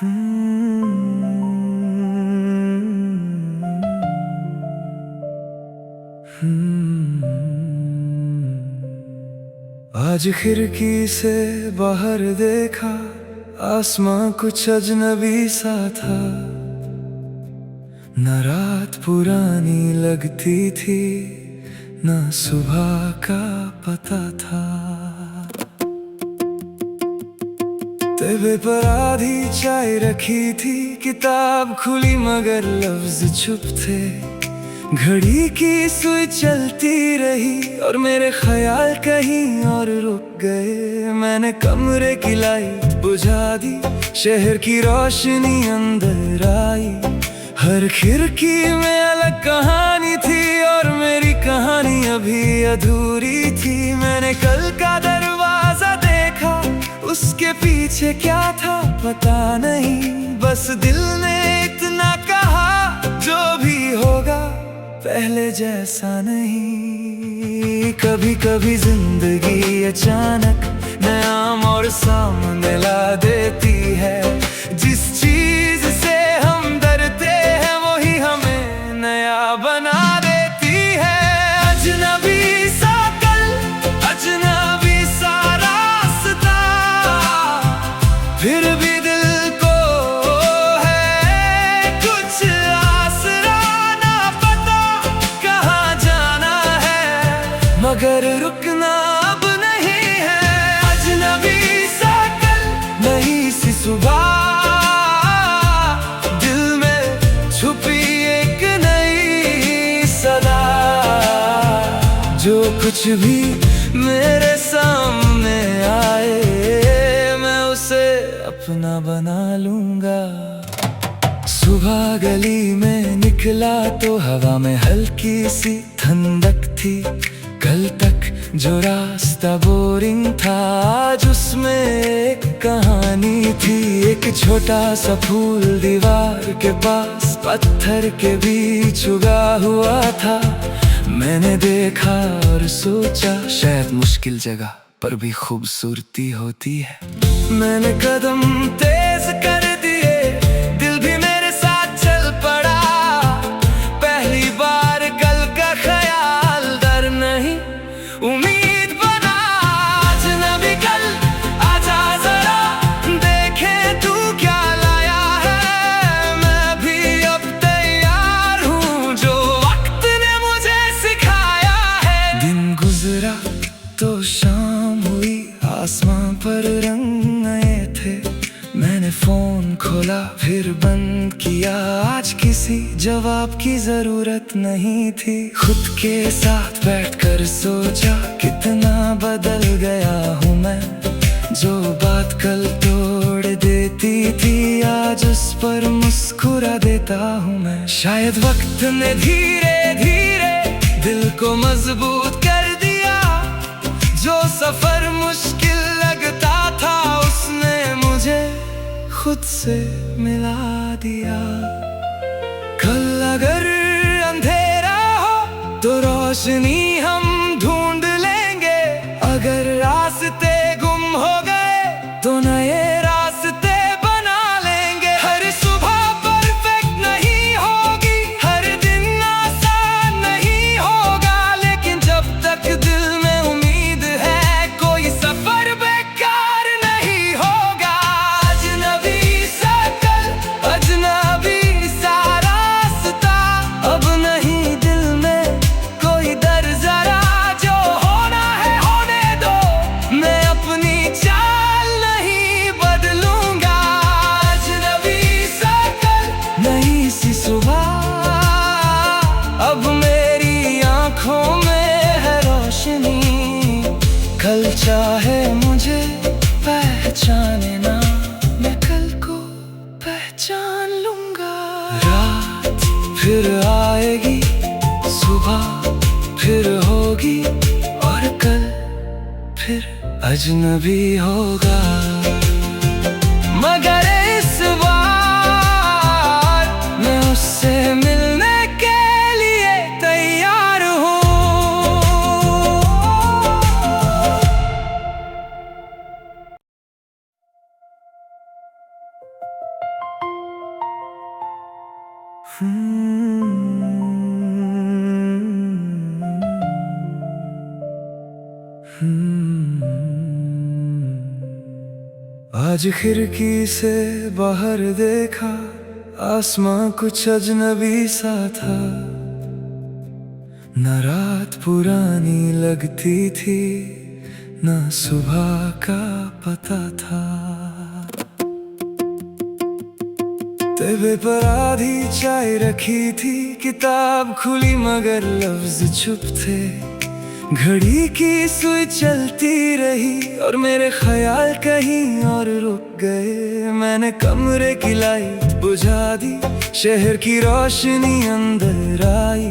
आज खिड़की से बाहर देखा, आसमां कुछ अजनबी सा था। न रात पुरानी लगती थी, न सुबह का पता था। तेरे पर आधी चाय रखी थी, किताब खुली मगर लफ्ज चुप थे। घड़ी की सुई चलती रही और मेरे ख्याल कहीं और रुक गए। मैंने कमरे की लाइट बुझा दी, शहर की रोशनी अंदर आई। हर खिड़की में अलग कहानी थी और मेरी कहानी अभी अधूरी थी। मैंने कल का दरवाजा देखा, उसके पीछे क्या था पता नहीं। बस दिल ने इतना कहा, जो भी होगा पहले जैसा नहीं। कभी कभी जिंदगी अचानक नया मोड़ सामने ला देती है। जिस चीज से हम डरते हैं वही हमें नया बना देती है। अजनबी सा कल, अजनबी सा रास्ता, फिर भी दिल को है कुछ आसरा। ना पता कहाँ जाना है, मगर रुकना अब नहीं है। अजनबी सा कल, नई सी सुबह, दिल में छुपी एक नई सदा। जो कुछ भी मेरे सामने आए, मैं उसे अपना बना लूंगा। सुबह गली में निकला तो हवा में हल्की सी ठंडक थी। कल तक जो रास्ता बोरिंग था, आज उसमें एक कहानी थी। एक छोटा सा फूल दीवार के पास पत्थर के बीच उगा हुआ था। मैंने देखा और सोचा, शायद मुश्किल जगह पर भी खूबसूरती होती है। मैंने कदम तेज कर दिए, दिल भी मेरे साथ चल पड़ा। पहली बार कल का ख्याल डर नहीं, उम्मीद बना। अजनबी कल, आजा जरा देखे तू क्या लाया है। मैं भी अब तैयार हूँ, जो वक्त ने मुझे सिखाया है। दिन गुजरा तो शाम हुई, आसमां पर रंग नए थे। मैंने फोन खोला फिर बंद किया, आज किसी जवाब की जरूरत नहीं थी। खुद के साथ बैठकर सोचा, कितना बदल गया हूँ मैं। जो बात कल तोड़ देती थी, आज उस पर मुस्कुरा देता हूँ मैं। शायद वक्त ने धीरे धीरे दिल को मजबूत कर दिया। जो सफर मुश्किल लगता था, उसने मुझे खुद से मिला दिया। कल अगर अंधेरा हो तो रोशनी हम ढूंढ लेंगे। अगर रास्ते गुम हो गए तो नए रास्ते बना लेंगे। हर सुबह परफेक्ट नहीं होगी, हर दिन आसान नहीं होगा, लेकिन जब तक दिल में उम्मीद है, कोई सफर बेकार नहीं होगा। अजनबी सा कल, अजनबी सा रास्ता, अब नहीं दिल में कोई डर जरा। जो होना है होने दो, मैं अपनी चाल नहीं बदलूंगा। अजनबी सा कल, नई सी सुबह, अब मेरी आंखों में है रोशनी। कल चाहे मुझे पहचाने ना, मैं कल को पहचान लूंगा। रात फिर आएगी, सुबह फिर होगी, और कल फिर अजनबी होगा। मगर इस बार मैं उससे मिलने के लिए तैयार हूँ। आज खिड़की से बाहर देखा, आसमां कुछ अजनबी सा था। न रात पुरानी लगती थी, न सुबह का पता था। तेरे पर आधी चाय रखी थी, किताब खुली मगर लफ्ज चुप थे। घड़ी की सुई चलती रही और मेरे ख्याल कहीं और रुक गए। मैंने कमरे की लाइट बुझा दी, शहर की रोशनी अंदर आई।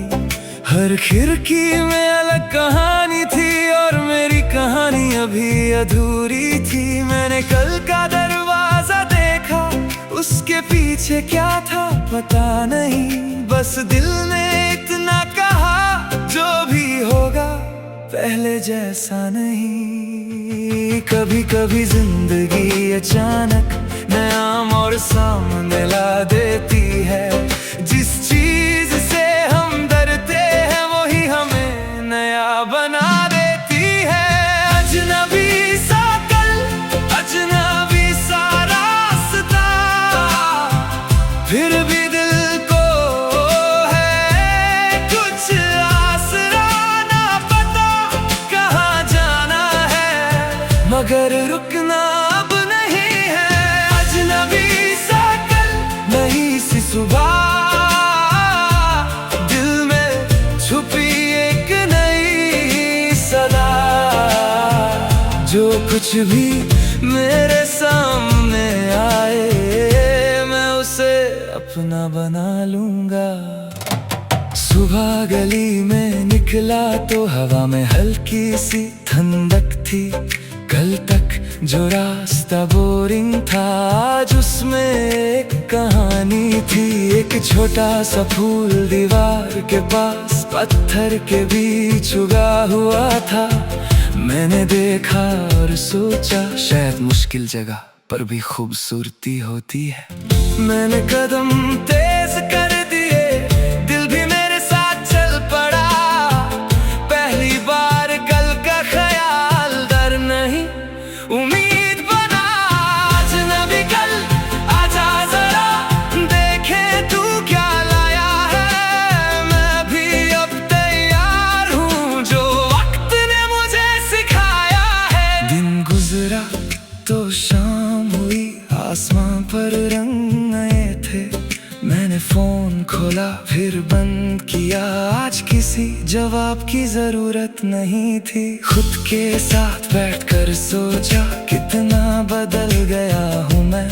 हर खिड़की में अलग कहानी थी और मेरी कहानी अभी अधूरी थी। मैंने कल का दरवाजा देखा, उसके पीछे क्या था पता नहीं। बस दिल ने इतना कहा, जो भी होगा पहले जैसा नहीं। कभी कभी जिंदगी अचानक नया मोड़ सामने ला देती है। जिस चीज से हम डरते हैं वही हमें नया बना देती है। अजनबी सा कल, अजनबी सा रास्ता, फिर भी दिल को है कुछ आसरा। ना पता कहाँ जाना है, मगर रुकना अब नहीं है। अजनबी सा कल, नई सी सुबह, दिल में छुपी एक नई सदा। जो कुछ भी मेरे सामने आए, मैं उसे अपना बना लूंगा। सुबह गली में निकला तो हवा में हल्की सी ठंडक थी। कल तक जो रास्ता बोरिंग था, आज उसमें एक कहानी थी। एक छोटा सा फूल दीवार के पास पत्थर के बीच उगा हुआ था। मैंने देखा और सोचा, शायद मुश्किल जगह पर भी खूबसूरती होती है। मैंने कदम तेज कर दिए, दिल भी मेरे साथ चल पड़ा। पहली बार कल का ख्याल डर नहीं, उम्मीद बना। अजनबी कल, आजा जरा देखे तू क्या लाया है। मैं भी अब तैयार हूँ, जो वक्त ने मुझे सिखाया है। दिन गुजरा तो शाम हुई, आसमां पर रंग नए थे। मैंने फोन खोला फिर बंद किया, आज किसी जवाब की जरूरत नहीं थी। खुद के साथ बैठकर सोचा, कितना बदल गया हूँ मैं।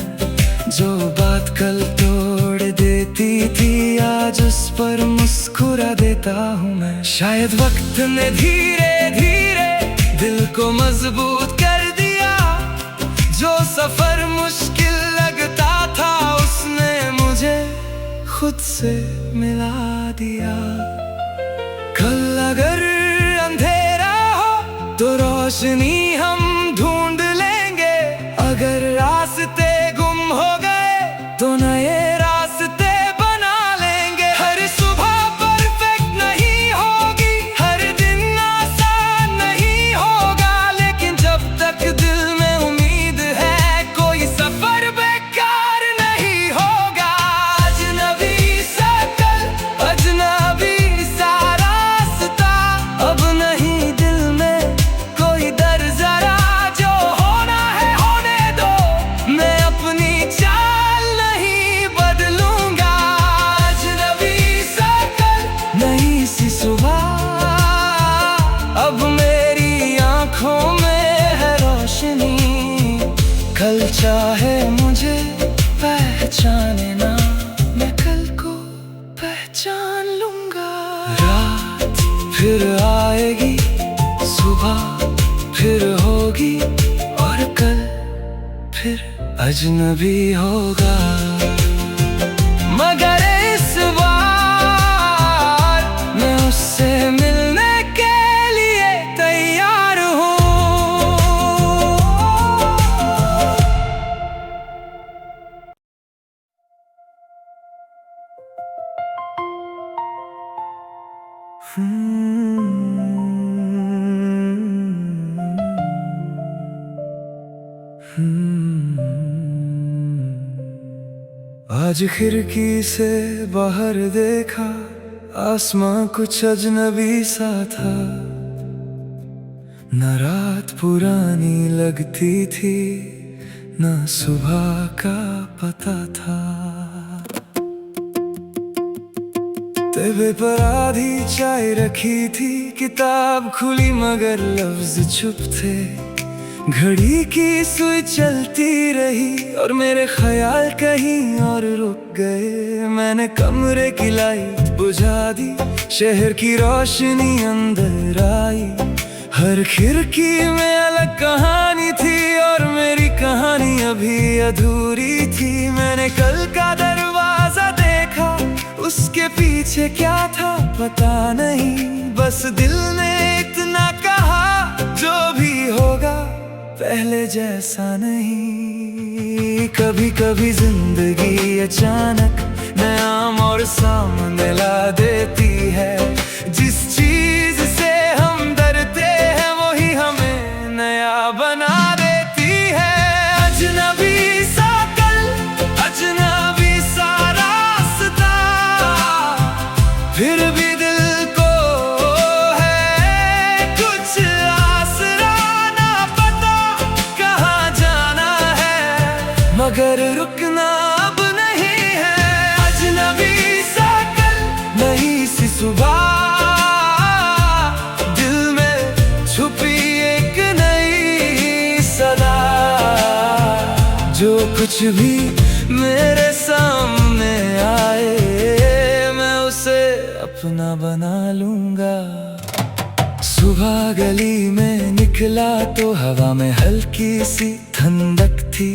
जो बात कल तोड़ देती थी, आज उस पर मुस्कुरा देता हूँ मैं। शायद वक्त ने धीरे धीरे दिल को मजबूत कर दिया। जो सफर मुश्किल लगता था, उसने मुझे खुद से मिला दिया। कल अगर अंधेरा हो तो रोशनी हम ढूंढ लेंगे। अगर रास्ते गुम हो गए तो नए रास्ते बना लेंगे। हर सुबह परफेक्ट नहीं होगी, हर दिन आसान नहीं होगा, लेकिन जब तक दिल में उम्मीद है, कोई सफर बेकार नहीं होगा। अजनबी सा कल, अजनबी सा रास्ता, अब नहीं दिल में कोई डर जरा। जो होना है होने दो, मैं अपनी चाल नहीं बदलूंगा। अजनबी सा कल, नई सी सुबह, अब मेरी आंखों में है रोशनी। कल चाहे मुझे पहचाने ना, मैं कल को पहचान लूंगा। रात फिर आएगी, सुबह फिर होगी, और कल फिर अजनबी होगा। मगर इस बार मैं उससे मिलने के लिए तैयार हूँ। आज खिड़की से बाहर देखा, आसमां कुछ अजनबी सा था। न रात पुरानी लगती थी, न सुबह का पता था। तेरे पर आधी चाय रखी थी, किताब खुली मगर लफ्ज चुप थे। घड़ी की सुई चलती रही और मेरे ख्याल कहीं और रुक गए। मैंने कमरे की लाइट बुझा दी, शहर की रोशनी अंदर आई। हर खिड़की में अलग कहानी थी और मेरी कहानी अभी अधूरी थी। मैंने कल का दरवाजा देखा, उसके पीछे क्या था पता नहीं। बस दिल ने इतना कहा, जो भी होगा पहले जैसा नहीं। कभी कभी जिंदगी अचानक नया मोड़ सामने ला देती है। जिस चीज से हम डरते हैं वही हमें नया बना देती है। अजनबी सा कल, अजनबी सा रास्ता, फिर भी दिल को है कुछ आसरा। ना पता कहाँ जाना है, मगर रुकना अब नहीं है। अजनबी सा कल, नई सी सुबह, दिल में छुपी एक नई सदा। जो कुछ भी मेरे सामने आए, मैं उसे अपना बना लूंगा। सुबह गली में निकला तो हवा में हल्की सी ठंडक थी।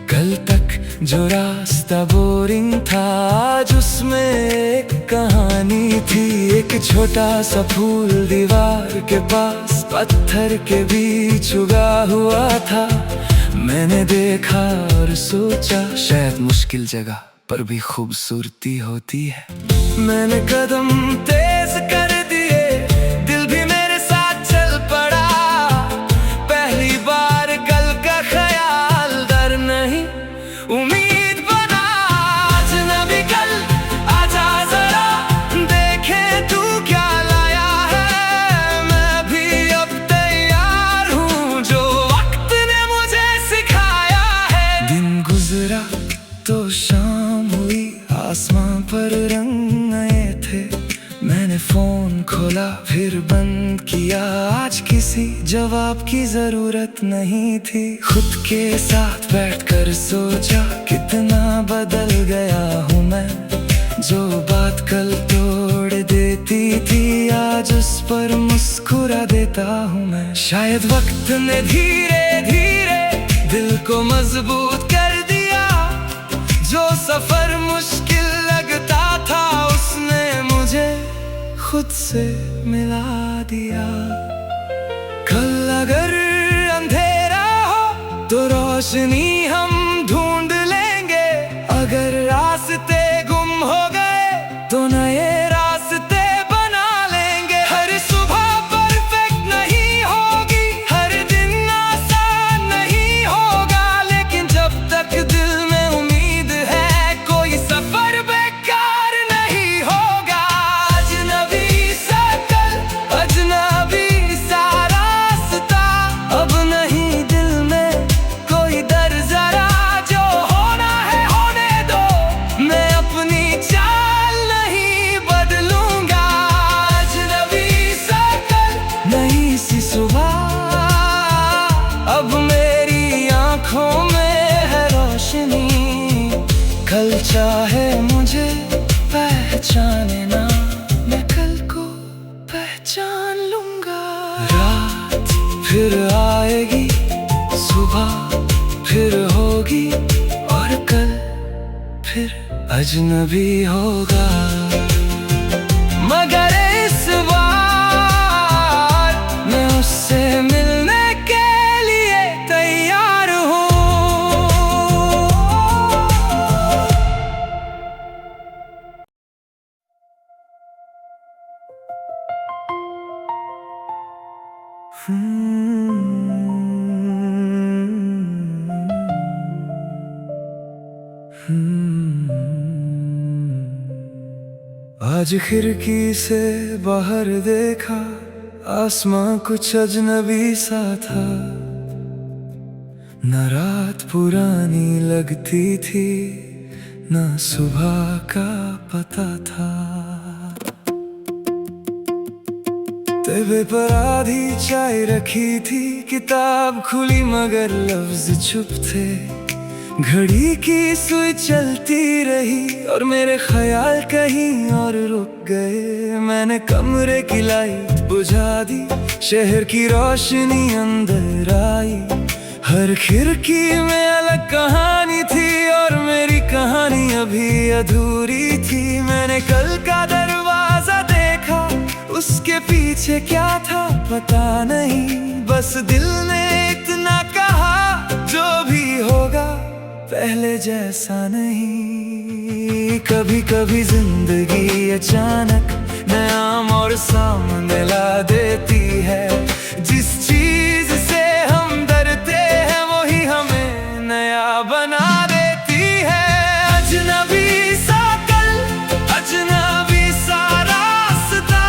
कल तक जो रास्ता बोरिंग था, आज उसमें एक कहानी थी। एक छोटा सा फूल दीवार के पास पत्थर के बीच उगा हुआ था। मैंने देखा और सोचा, शायद मुश्किल जगह पर भी खूबसूरती होती है। मैंने कदम तेज कर दिए, दिल भी मेरे साथ चल पड़ा। पहली बार कल का ख्याल, डर नहीं उम्मीद बना। अजनबी कल, आजा जरा देखे तू क्या लाया है। मैं भी अब तैयार हूँ, जो वक्त ने मुझे सिखाया है। दिन गुजरा तो शाम हुई, आसमां पर रंग नए थे। मैंने फोन खोला फिर बंद किया, आज किसी जवाब की जरूरत नहीं थी। खुद के साथ बैठकर सोचा, कितना बदल गया हूँ मैं। जो बात कल तोड़ देती थी, आज उस पर मुस्कुरा देता हूँ मैं। शायद वक्त ने धीरे धीरे दिल को मजबूत कर दिया। जो सफर मुश्किल लगता था, उसने मुझे खुद से मिला दिया। कल अगर अंधेरा हो तो रोशनी हम ढूंढ लेंगे। अगर रास्ते गुम हो गए तो नए रास्ते बना लेंगे। हर सुबह परफेक्ट नहीं होगी, हर दिन आसान नहीं होगा, लेकिन जब तक दिल में उम्मीद है, कोई सफर बेकार नहीं होगा। अजनबी सा कल, अजनबी सा रास्ता, अब नहीं दिल में कोई डर जरा। जो होना है होने दो, मैं अपनी चाल नहीं बदलूंगा। अजनबी सा कल, नई सी सुबह, अब मेरी आंखों में है रोशनी। कल चाहे मुझे पहचाने ना, मैं कल को पहचान लूंगा। रात फिर आएगी, सुबह फिर होगी, और कल फिर अजनबी होगा। मगर इस बार मैं उससे मिलने के लिए तैयार हूँ। आज खिड़की से बाहर देखा, आसमां कुछ अजनबी सा था। न रात पुरानी लगती थी, न सुबह का पता था। तेरे पर आधी चाय रखी थी, किताब खुली मगर लफ्ज चुप थे। घड़ी की सुई चलती रही और मेरे ख्याल कहीं और रुक गए। मैंने कमरे की लाइट बुझा दी, शहर की रोशनी अंदर आई। हर खिड़की में अलग कहानी थी और मेरी कहानी अभी अधूरी थी। मैंने कल का दरवाजा देखा, उसके पीछे क्या था पता नहीं। बस दिल ने इतना कहा, जो भी होगा पहले जैसा नहीं। कभी कभी जिंदगी अचानक नया मोड़ सामने ला देती है। जिस चीज से हम डरते हैं वही हमें नया बना देती है। अजनबी सा कल, अजनबी सा रास्ता,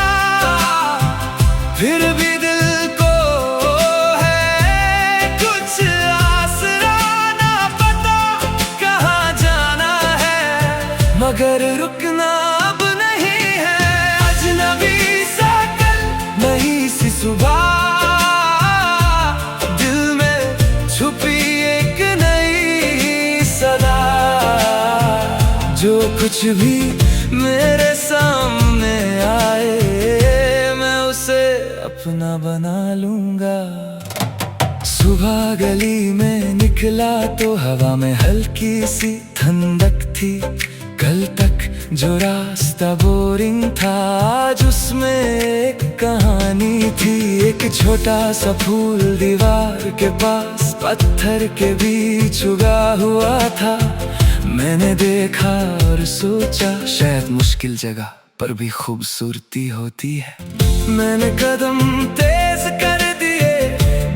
फिर भी दिल को है कुछ आसरा। ना पता कहाँ जाना है, मगर रुकना अब नहीं है। अजनबी सा कल, नई सी सुबह, दिल में छुपी एक नई सदा। जो कुछ भी मेरे सामने आए, मैं उसे अपना बना लूंगा। सुबह गली में निकला तो हवा में हल्की सी ठंडक थी। कल तक जो रास्ता बोरिंग था, आज उसमें एक कहानी थी। एक छोटा सा फूल दीवार के पास पत्थर के बीच उगा हुआ था। मैंने देखा और सोचा, शायद मुश्किल जगह पर भी खूबसूरती होती है। मैंने कदम तेज कर दिए,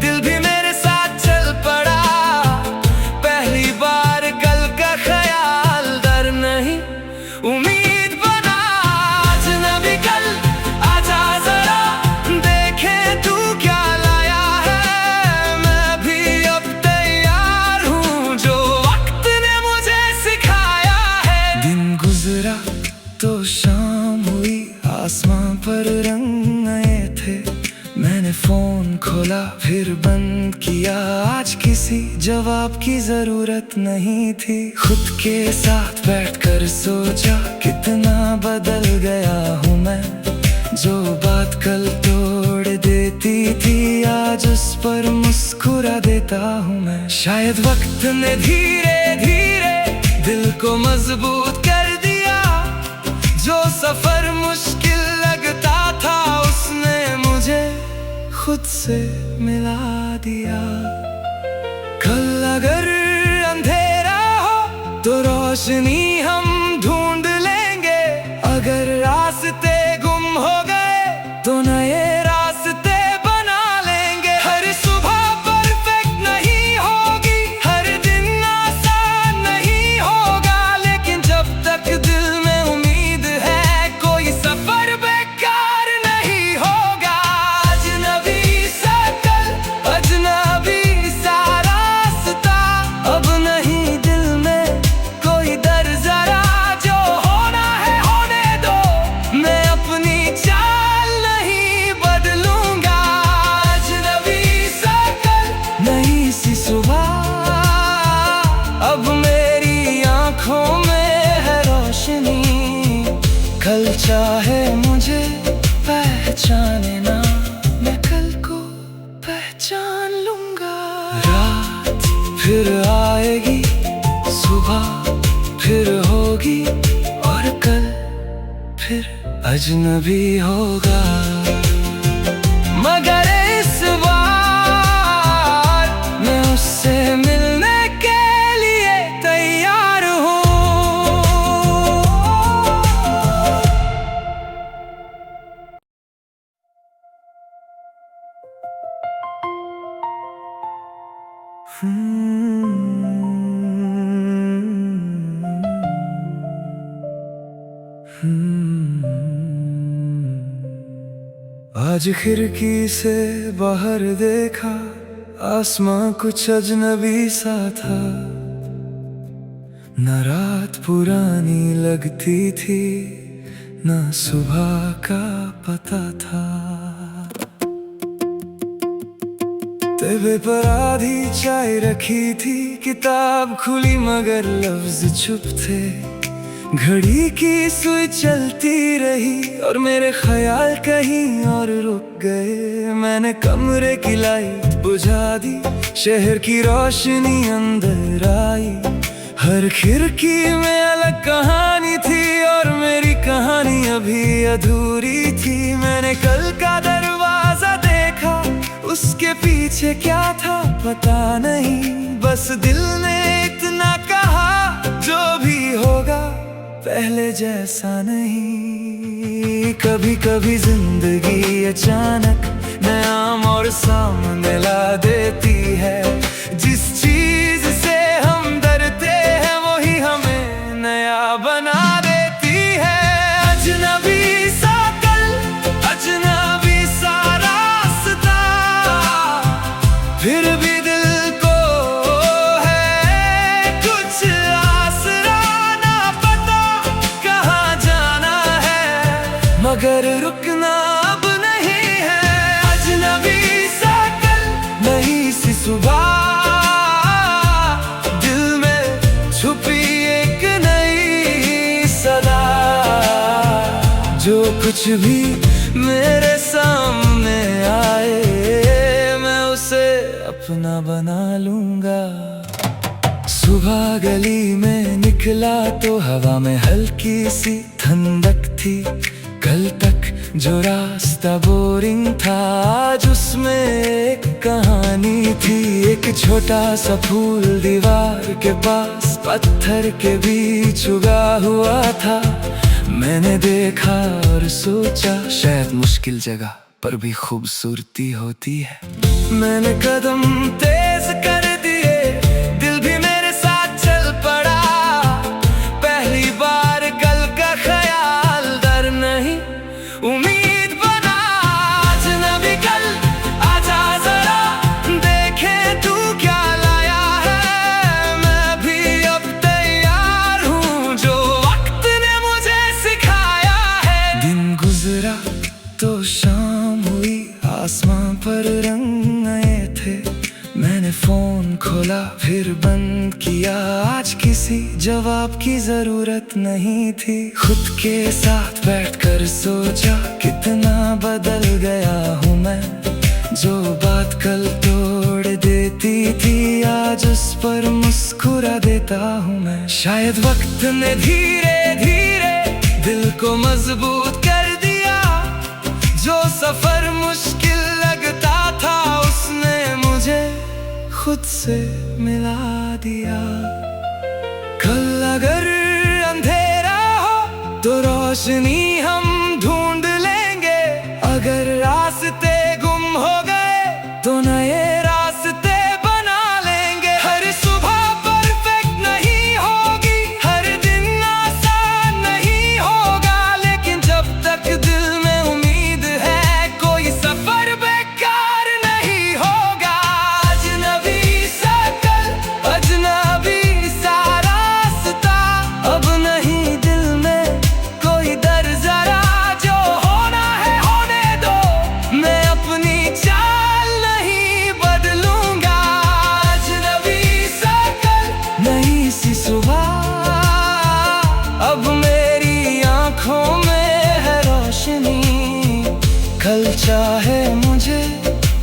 दिल भी मेरे साथ चल पड़ा। पहली बार कल का ख्याल, डर नहीं उम्मीद बना। अजनबी कल, आजा जरा देखें तू क्या लाया है। मैं भी अब तैयार हूँ, जो वक्त ने मुझे सिखाया है। दिन गुजरा तो शाम हुई, आसमां पर रंग आए थे। मैंने फोन खोला फिर बंद किया, आज किसी जवाब की जरूरत नहीं थी। खुद के साथ बैठकर सोचा, कितना बदल गया हूँ मैं। जो बात कल तोड़ देती थी, आज उस पर मुस्कुरा देता हूँ मैं। शायद वक्त ने धीरे धीरे दिल को मजबूत कर दिया। जो सफर मुश्किल लगता था, उसने मुझे खुद से मिला दिया। कल अगर अंधेरा हो तो रोशनी हम ढूंढ लेंगे। अगर रास्ते गुम हो गए तो नए रास्ते बना लेंगे। हर सुबह परफेक्ट नहीं होगी, हर दिन आसान नहीं होगा, लेकिन जब तक दिल में उम्मीद है, कोई सफर बेकार नहीं होगा। अजनबी सा कल, अजनबी सा रास्ता, अब नहीं दिल में कोई डर जरा। जो होना है होने दो, मैं अपनी चाल नहीं बदलूंगा। अजनबी सा कल, नई सी सुबह, अब मेरी आंखों में है रोशनी। कल चाहे मुझे पहचाने ना, मैं कल को पहचान लूंगा। रात फिर आएगी, सुबह फिर होगी, और कल फिर अजनबी होगा। मगर इस बार मैं उससे मिलने के लिए तैयार हूँ। Hmm. आज खिड़की से बाहर देखा, आसमां कुछ अजनबी सा था। न रात पुरानी लगती थी, न सुबह का पता था। तेरे पर आधी चाय रखी थी, किताब खुली मगर लफ्ज चुप थे। घड़ी की सुई चलती रही और मेरे ख्याल कहीं और रुक गए। मैंने कमरे की लाइट बुझा दी, शहर की रोशनी अंदर आई। हर खिड़की में अलग कहानी थी और मेरी कहानी अभी अधूरी थी। मैंने कल का दरवाजा देखा, उसके पीछे क्या था पता नहीं। बस दिल ने इतना कहा, जो भी होगा पहले जैसा नहीं। कभी कभी जिंदगी अचानक नया मोड़ सामने ला देती है। जिस चीज से हम डरते हैं वही हमें नया बना देती है। अजनबी सा कल, अजनबी सा रास्ता, फिर भी दिल को है कुछ आसरा। ना पता कहाँ जाना है, मगर रुकना अब नहीं है। अजनबी सा कल, नई सी सुबह, दिल में छुपी एक नई सदा। जो कुछ भी मेरे सामने आए, मैं उसे अपना बना लूंगा। सुबह गली में निकला तो हवा में हल्की सी ठंडक थी। कल तक जो रास्ता बोरिंग था, आज उसमें एक कहानी थी। एक छोटा सा फूल दीवार के पास पत्थर के बीच उगा हुआ था। मैंने देखा और सोचा, शायद मुश्किल जगह पर भी खूबसूरती होती है। मैंने कदम तेज कर दिए, दिल भी मेरे साथ चल पड़ा। पहली बार कल का ख्याल, डर नहीं उम्मीद बना। अजनबी कल, आजा जरा देखे तू क्या लाया है। मैं भी अब तैयार हूँ, जो वक्त ने मुझे सिखाया है। दिन गुजरा तो शाम हुई, आसमां पर रंग आए थे। मैंने फोन खोला फिर बंद किया, आज किसी जवाब की जरूरत नहीं थी। खुद के साथ बैठकर सोचा, कितना बदल गया हूँ मैं। जो बात कल तोड़ देती थी, आज उस पर मुस्कुरा देता हूँ मैं। शायद वक्त ने धीरे धीरे दिल को मजबूत कर दिया। जो सफर मुश्किल लगता था, उसने मुझे खुद से मिला दिया। कल अगर अंधेरा हो तो रोशनी हम ढूंढ लेंगे। अगर रास्ते गुम हो गए तो नए रास्ते बना लेंगे। हर सुबह परफेक्ट नहीं होगी, हर दिन आसान नहीं होगा, लेकिन जब तक दिल में उम्मीद है, कोई सफर बेकार नहीं होगा। अजनबी सा कल, अजनबी सा रास्ता, अब नहीं दिल में कोई डर जरा। जो होना है होने दो, मैं अपनी चाल नहीं बदलूंगा। अजनबी सा कल, नई सी सुबह, अब मेरी आंखों में है रोशनी। कल चाहे मुझे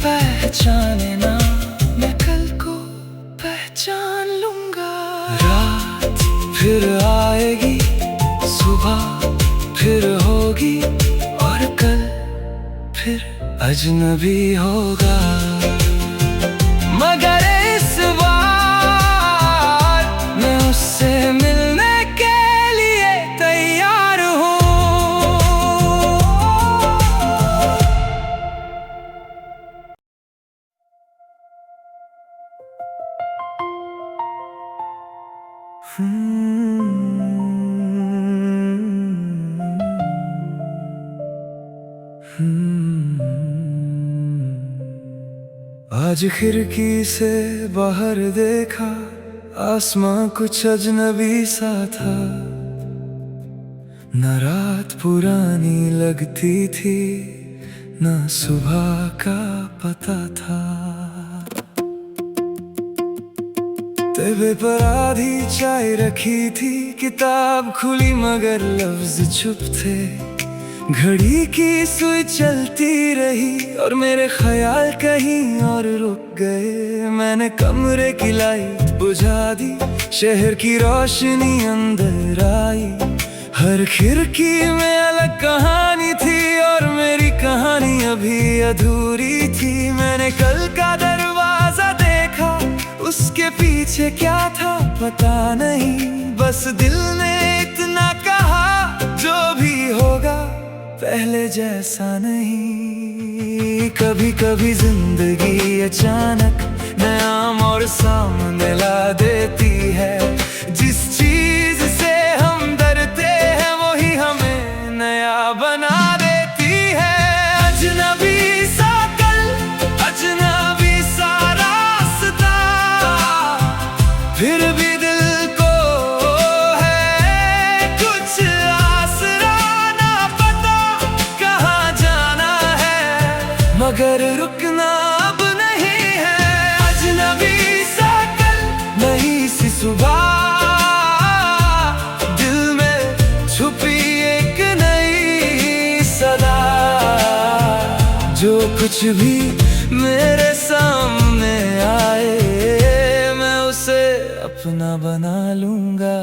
पहचाने ना, मैं कल को पहचान लूंगा। रात फिर आएगी, सुबह फिर होगी, और कल फिर अजनबी होगा। मगर इस बार मैं उससे मिलने के लिए तैयार हूँ। Hmm. आज खिड़की से बाहर देखा, आसमां कुछ अजनबी सा था। न रात पुरानी लगती थी, न सुबह का पता था। तेरे पर आधी चाय रखी थी, किताब खुली मगर लफ्ज चुप थे। घड़ी की सुई चलती रही और मेरे ख्याल कहीं और रुक गए। मैंने कमरे की लाइट बुझा दी, शहर की रोशनी अंदर आई। हर खिड़की में अलग कहानी थी और मेरी कहानी अभी अधूरी थी। मैंने कल का दरवाजा देखा, उसके पीछे क्या था पता नहीं। बस दिल ने इतना कहा, जो भी होगा पहले जैसा नहीं। कभी कभी जिंदगी अचानक नया मोड़ सामने ला देती है। जिस चीज से हम डरते हैं वही हमें नया बना देती है। अजनबी सा कल, अजनबी सा रास्ता, फिर भी दिल को है कुछ आसरा। ना पता कहाँ जाना है, मगर रुकना अब नहीं है। अजनबी सा कल, नई सी सुबह, दिल में छुपी एक नई सदा। जो कुछ भी मेरे सामने आए, मैं उसे अपना बना लूंगा।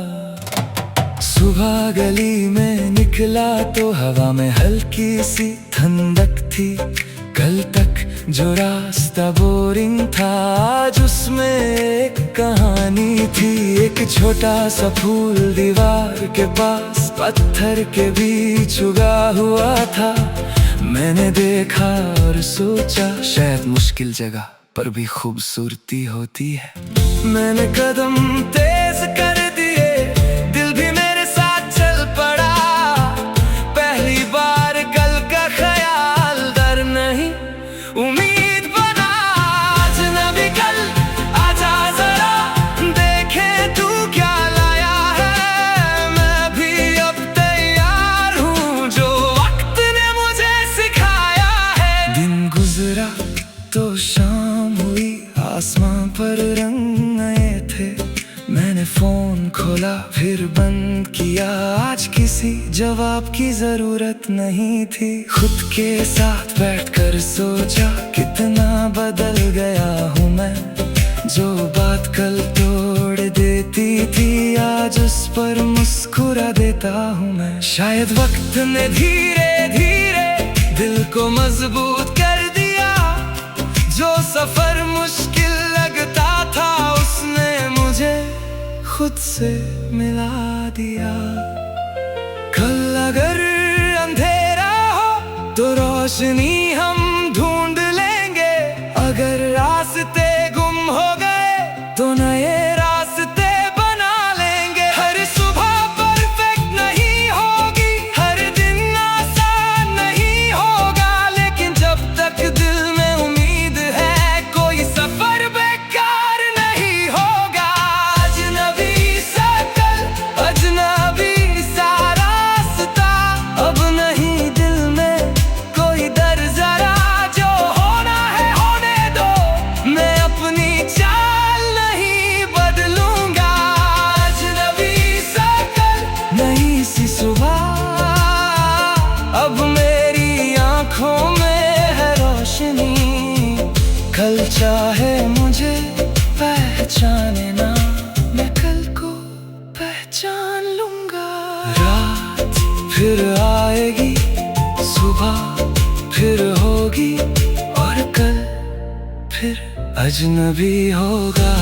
सुबह गली में निकला तो हवा में हल्की सी ठंडक थी। कल तक जो रास्ता बोरिंग था, आज उसमें एक कहानी थी। एक छोटा सा फूल दीवार के पास पत्थर के बीच उगा हुआ था। मैंने देखा और सोचा, शायद मुश्किल जगह पर भी खूबसूरती होती है। मैंने कदम तेज कर दिए, दिल भी मेरे साथ चल पड़ा। पहली बार कल का ख्याल डर नहीं उम्मीद बना। अजनबी कल, आजा जरा देखे तू क्या लाया है। मैं भी अब तैयार हूँ, जो वक्त ने मुझे सिखाया है। दिन गुजरा तो शाम हुई, आसमां पर रंग नए थे। मैंने फोन खोला फिर बंद किया, आज किसी जवाब की जरूरत नहीं थी। खुद के साथ बैठकर सोचा, कितना बदल गया हूँ मैं। जो बात कल तोड़ देती थी, आज उस पर मुस्कुरा देता हूँ मैं। शायद वक्त ने धीरे धीरे दिल को मजबूत कर दिया। जो सफर मुश्किल लगता था, उसने मुझे खुद से मिला दिया। कल अगर अंधेरा हो तो रोशनी हम ढूंढ लेंगे। अगर रास्ते गुम हो गए तो नए रास्ते बना लेंगे। हर सुबह परफेक्ट नहीं होगी, हर दिन आसान नहीं होगा, लेकिन जब तक दिल में उम्मीद है, कोई सफर बेकार नहीं होगा। अजनबी सा कल, अजनबी सा रास्ता, अब नहीं दिल में कोई डर जरा। जो होना है होने दो, मैं अपनी चाल नहीं बदलूंगा। अजनबी सा कल, नई सी सुबह, अब मेरी आंखों में है रोशनी। कल चाहे मुझे पहचाने ना, मैं कल को पहचान लूंगा। रात फिर आएगी, सुबह फिर होगी, और कल फिर अजनबी होगा।